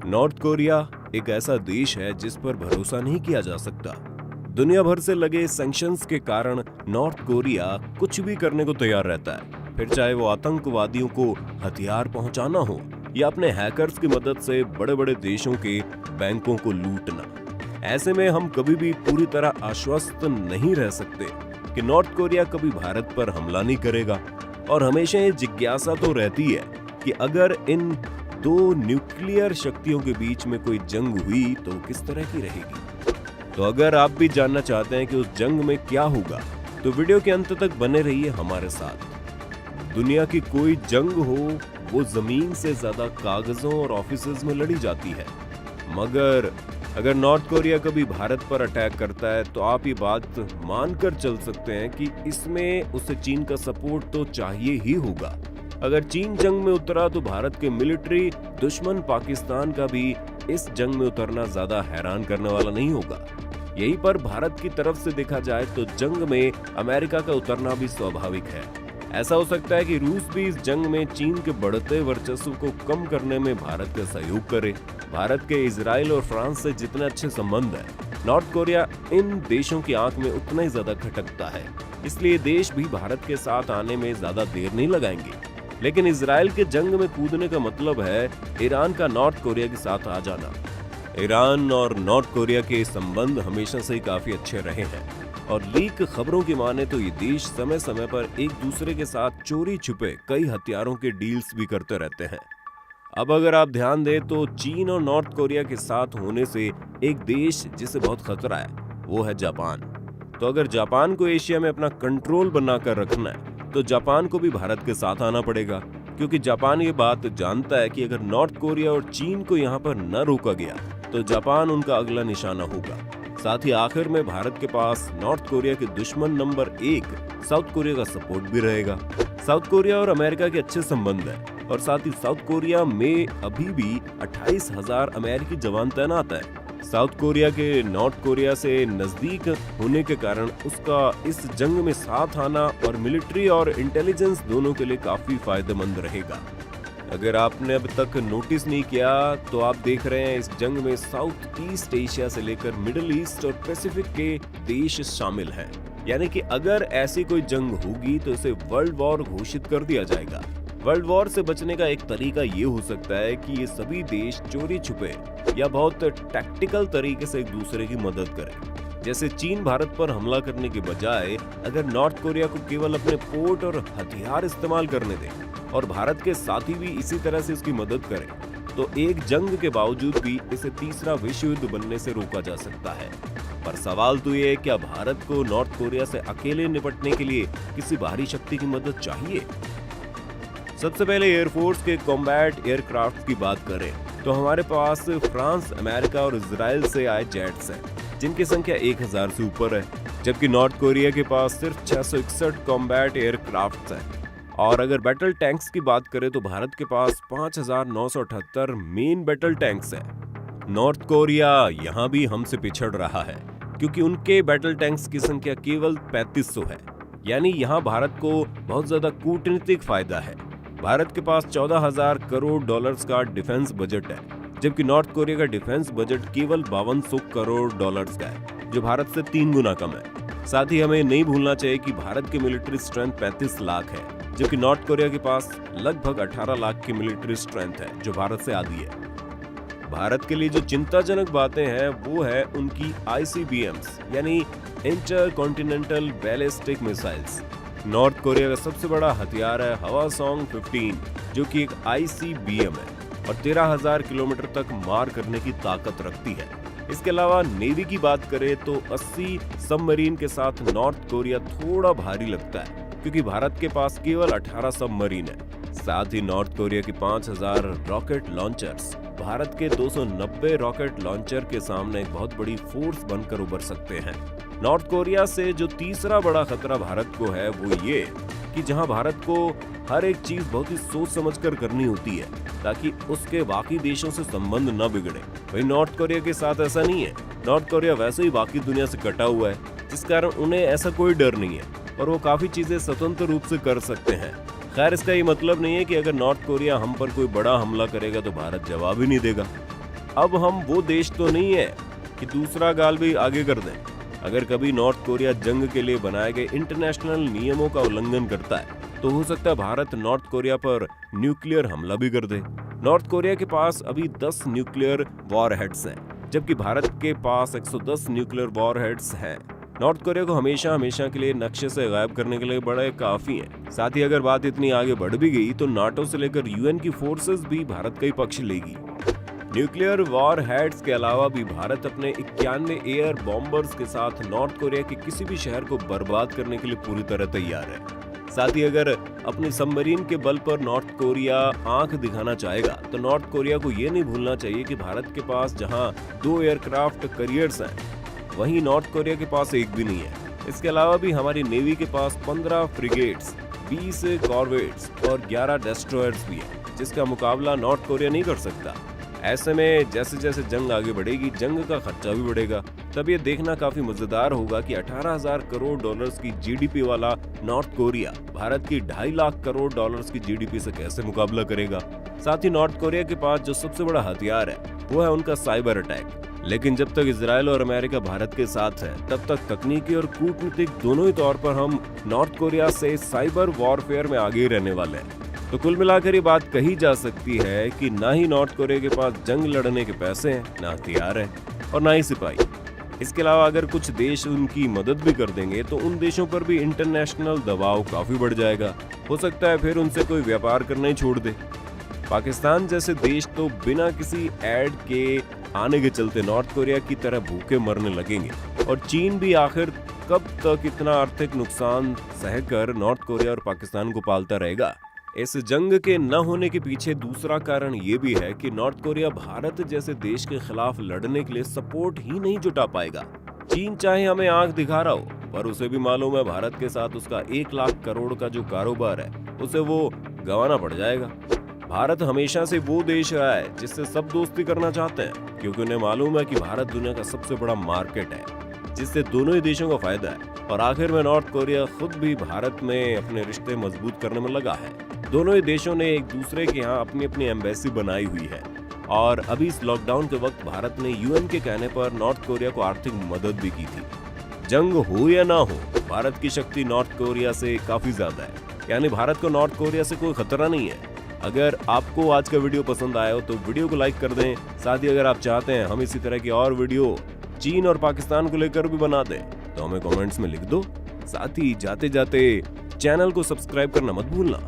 North Korea एक ऐसा देश है जिस पर भरोसा नहीं किया जा सकता। दुनिया भर से लगे सैंक्शंस के कारण नॉर्थ कोरिया कुछ भी करने को तैयार रहता है, फिर चाहे वो आतंकवादियों को हथियार पहुंचाना हो या अपने हैकर्स की मदद से बड़े बड़े देशों के बैंकों को लूटना। ऐसे में हम कभी भी पूरी तरह आश्वस्त नहीं रह सकते कि नॉर्थ कोरिया कभी भारत पर हमला नहीं करेगा, और हमेशा ये जिज्ञासा तो रहती है कि अगर इन दो न्यूक्लियर शक्तियों के बीच में कोई जंग हुई तो किस तरह की रहेगी। तो अगर आप भी जानना चाहते हैं कि उस जंग में क्या होगा तो वीडियो के अंत तक बने रहिए हमारे साथ। दुनिया की कोई जंग हो वो जमीन से ज्यादा कागजों और ऑफिसेज में लड़ी जाती है, मगर अगर नॉर्थ कोरिया कभी भारत पर अटैक करता है तो आप ये बात मानकर चल सकते हैं कि इसमें उसे चीन का सपोर्ट तो चाहिए ही होगा। अगर चीन जंग में उतरा तो भारत के मिलिट्री दुश्मन पाकिस्तान का भी इस जंग में उतरना ज्यादा हैरान करने वाला नहीं होगा। यहीं पर भारत की तरफ से देखा जाए तो जंग में अमेरिका का उतरना भी स्वाभाविक है। ऐसा हो सकता है कि रूस भी इस जंग में चीन के बढ़ते वर्चस्व को कम करने में भारत का सहयोग करे। भारत के इजराइल और फ्रांस से जितने अच्छे संबंध है, नॉर्थ कोरिया इन देशों की आंख में उतना ही ज्यादा खटकता है, इसलिए देश भी भारत के साथ आने में ज्यादा देर नहीं लगाएंगे। लेकिन इजराइल के जंग में कूदने का मतलब है ईरान का नॉर्थ कोरिया के साथ आ जाना। ईरान और नॉर्थ कोरिया के संबंध हमेशा से ही काफी अच्छे रहे हैं, और लीक खबरों की माने तो ये देश समय समय पर एक दूसरे के साथ चोरी छुपे कई हथियारों के डील्स भी करते रहते हैं। अब अगर आप ध्यान दें तो चीन और नॉर्थ कोरिया के साथ होने से एक देश जिसे बहुत खतरा है वो है जापान। तो अगर जापान को एशिया में अपना कंट्रोल बनाकर रखना है तो जापान को भी भारत के साथ आना पड़ेगा, क्योंकि जापान ये बात जानता है कि अगर नॉर्थ कोरिया और चीन को यहाँ पर न रोका गया तो जापान उनका अगला निशाना होगा। साथ ही आखिर में भारत के पास नॉर्थ कोरिया के दुश्मन नंबर 1 साउथ कोरिया का सपोर्ट भी रहेगा। साउथ कोरिया और अमेरिका के अच्छे संबंध है, और साथ ही साउथ कोरिया में अभी भी 28,000 अमेरिकी जवान तैनात है। साउथ कोरिया के नॉर्थ कोरिया से नजदीक होने के कारण उसका इस जंग में साथ आना और मिलिट्री और इंटेलिजेंस दोनों के लिए काफी फायदेमंद रहेगा। अगर आपने अब तक नोटिस नहीं किया तो आप देख रहे हैं इस जंग में साउथ ईस्ट एशिया से लेकर मिडिल ईस्ट और पैसिफिक के देश शामिल हैं। यानी कि अगर ऐसी कोई जंग होगी तो इसे वर्ल्ड वॉर घोषित कर दिया जाएगा। वर्ल्ड वॉर से बचने का एक तरीका ये हो सकता है कि ये सभी देश चोरी छुपे या बहुत टैक्टिकल तरीके से एक दूसरे की मदद करें। जैसे चीन भारत पर हमला करने के बजाय अगर नॉर्थ कोरिया को केवल अपने पोर्ट और हथियार इस्तेमाल करने दें और भारत के साथी भी इसी तरह से इसकी मदद करें तो एक जंग के बावजूद भी इसे तीसरा विश्व युद्ध बनने से रोका जा सकता है। पर सवाल तो ये है, क्या भारत को नॉर्थ कोरिया से अकेले निपटने के लिए किसी बाहरी शक्ति की मदद चाहिए? सबसे पहले एयरफोर्स के कॉम्बैट एयरक्राफ्ट की बात करें तो हमारे पास फ्रांस, अमेरिका और इजराइल से आए जेट्स हैं, जिनकी संख्या 1000 से ऊपर है, जबकि नॉर्थ कोरिया के पास सिर्फ 661 कॉम्बैट एयरक्राफ्ट हैं। और अगर बैटल टैंक्स की बात करें तो भारत के पास 5978 मेन बैटल टैंक्स हैं। नॉर्थ कोरिया यहाँ भी हमसे पिछड़ रहा है, क्योंकि उनके बैटल टैंक्स की संख्या केवल 3500 है। यानी यहाँ भारत को बहुत ज्यादा कूटनीतिक फायदा है। भारत के पास 14,000 करोड़ डॉलर्स का डिफेंस बजट है, जबकि नॉर्थ कोरिया का डिफेंस बजट केवल 5200 करोड़ डॉलर्स का है, जो भारत से 3 गुना कम है। साथ ही हमें नहीं भूलना चाहिए कि भारत की मिलिट्री स्ट्रेंथ 35 लाख है, जबकि नॉर्थ कोरिया के पास लगभग 18 लाख की मिलिट्री स्ट्रेंथ है, जो भारत से आधी है। भारत के लिए जो चिंताजनक बातें हैं वो है उनकी ICBMs यानी inter continental ballistic missiles. North Korea का सबसे बड़ा हथियार है हवासोंग 15, जो कि एक ICBM है और 13,000 किलोमीटर तक मार करने की ताकत रखती है। इसके अलावा नेवी की बात करें तो 80 सबमरीन के साथ नॉर्थ कोरिया थोड़ा भारी लगता है, क्योंकि भारत के पास केवल 18 सबमरीन है। साथ ही नॉर्थ कोरिया की 5000 रॉकेट लॉन्चर्स भारत के 290 रॉकेट लॉन्चर के सामने एक बहुत बड़ी फोर्स बनकर उभर सकते हैं। नॉर्थ कोरिया से जो तीसरा बड़ा खतरा भारत को है वो ये कि जहां भारत को हर एक चीज बहुत ही सोच समझकर करनी होती है ताकि उसके बाकी देशों से संबंध न बिगड़े, वहीं नॉर्थ कोरिया के साथ ऐसा नहीं है। नॉर्थ कोरिया वैसे ही बाकी दुनिया से कटा हुआ है, जिस कारण उन्हें ऐसा कोई डर नहीं है और वो काफी चीजें स्वतंत्र रूप से कर सकते हैं। खैर, इसका ये मतलब नहीं है कि अगर नॉर्थ कोरिया हम पर कोई बड़ा हमला करेगा तो भारत जवाब ही नहीं देगा। अब हम वो देश तो नहीं है कि दूसरा गाल भी आगे कर दें। अगर कभी नॉर्थ कोरिया जंग के लिए बनाए गए इंटरनेशनल नियमों का उल्लंघन करता है तो हो सकता है भारत नॉर्थ कोरिया पर न्यूक्लियर हमला भी कर दे। नॉर्थ कोरिया के पास अभी 10 न्यूक्लियर वॉरहेड्स हैं, जबकि भारत के पास 110 न्यूक्लियर वॉरहेड्स हैं। नॉर्थ कोरिया को हमेशा के लिए नक्शे से गायब करने के लिए बड़े काफी हैं। साथ ही अगर बात इतनी आगे बढ़ भी गई तो नाटो से लेकर यूएन की फोर्सेस भी भारत का ही पक्ष लेगी। न्यूक्लियर वॉर हेड्स के अलावा भी भारत अपने 91 एयर बॉम्बर्स के साथ नॉर्थ कोरिया के किसी भी शहर को बर्बाद करने के लिए पूरी तरह तैयार है। साथ ही अगर अपनी सबमरीन के बल पर नॉर्थ कोरिया आंख दिखाना चाहेगा तो नॉर्थ कोरिया को ये नहीं भूलना चाहिए कि भारत के पास जहां 2 एयरक्राफ्ट कैरियर्स हैं, वहीं नॉर्थ कोरिया के पास एक भी नहीं है। इसके अलावा भी हमारी नेवी के पास 15 फ्रिगेट्स, 20 कॉर्वेट्स और 11 डेस्ट्रॉयर्स भी है, जिसका मुकाबला नॉर्थ कोरिया नहीं कर सकता। ऐसे में जैसे जैसे जंग आगे बढ़ेगी, जंग का खर्चा भी बढ़ेगा। तब ये देखना काफी मजेदार होगा कि 18,000 करोड़ डॉलर्स की जीडीपी वाला नॉर्थ कोरिया भारत की 2.5 लाख करोड़ डॉलर्स की जीडीपी से कैसे मुकाबला करेगा। साथ ही नॉर्थ कोरिया के पास जो सबसे बड़ा हथियार है वो है उनका साइबर अटैक। लेकिन जब तक इजराइल और अमेरिका भारत के साथ है, तब तक तकनीकी और कूटनीतिक दोनों ही तौर पर हम नॉर्थ कोरिया से साइबर वॉरफेयर में आगे ही रहने वाले हैं। तो कुल मिलाकर ये बात कही जा सकती है कि ना ही नॉर्थ कोरिया के पास जंग लड़ने के पैसे हैं, ना हथियार है और ना ही सिपाही। इसके अलावा अगर कुछ देश उनकी मदद भी कर देंगे तो उन देशों पर भी इंटरनेशनल दबाव काफी बढ़ जाएगा। हो सकता है फिर उनसे कोई व्यापार करना ही छोड़ दे। पाकिस्तान जैसे देश तो बिना किसी ऐड के आने के चलते नॉर्थ कोरिया की तरह भूखे मरने लगेंगे। और चीन भी आखिर कब तक इतना आर्थिक नुकसान सहकर नॉर्थ कोरिया और पाकिस्तान को पालता रहेगा। इस जंग के न होने के पीछे दूसरा कारण ये भी है कि नॉर्थ कोरिया भारत जैसे देश के खिलाफ लड़ने के लिए सपोर्ट ही नहीं जुटा पाएगा। चीन चाहे हमें आंख दिखा रहा हो, पर उसे भी मालूम है भारत के साथ उसका 1 लाख करोड़ का जो कारोबार है उसे वो गंवाना पड़ जाएगा। भारत हमेशा से वो देश रहा है जिससे सब दोस्ती करना चाहते हैं, क्योंकि उन्हें मालूम है कि भारत दुनिया का सबसे बड़ा मार्केट है, जिससे दोनों ही देशों का फायदा है। और आखिर में नॉर्थ कोरिया खुद भी भारत में अपने रिश्ते मजबूत करने में लगा है। दोनों ही देशों ने एक दूसरे के यहाँ अपनी अपनी एम्बेसी बनाई हुई है। और अभी इस लॉकडाउन के वक्त भारत ने यूएन के कहने पर नॉर्थ कोरिया को आर्थिक मदद भी की थी। जंग हो या ना हो, भारत की शक्ति नॉर्थ कोरिया से काफी ज्यादा है, यानी भारत को नॉर्थ कोरिया से कोई खतरा नहीं है। अगर आपको आज का वीडियो पसंद आया हो तो वीडियो को लाइक कर दें। साथ ही अगर आप चाहते हैं हम इसी तरह की और वीडियो चीन और पाकिस्तान को लेकर भी बना दें तो हमें कमेंट्स में लिख दो। साथ ही जाते जाते चैनल को सब्सक्राइब करना मत भूलना।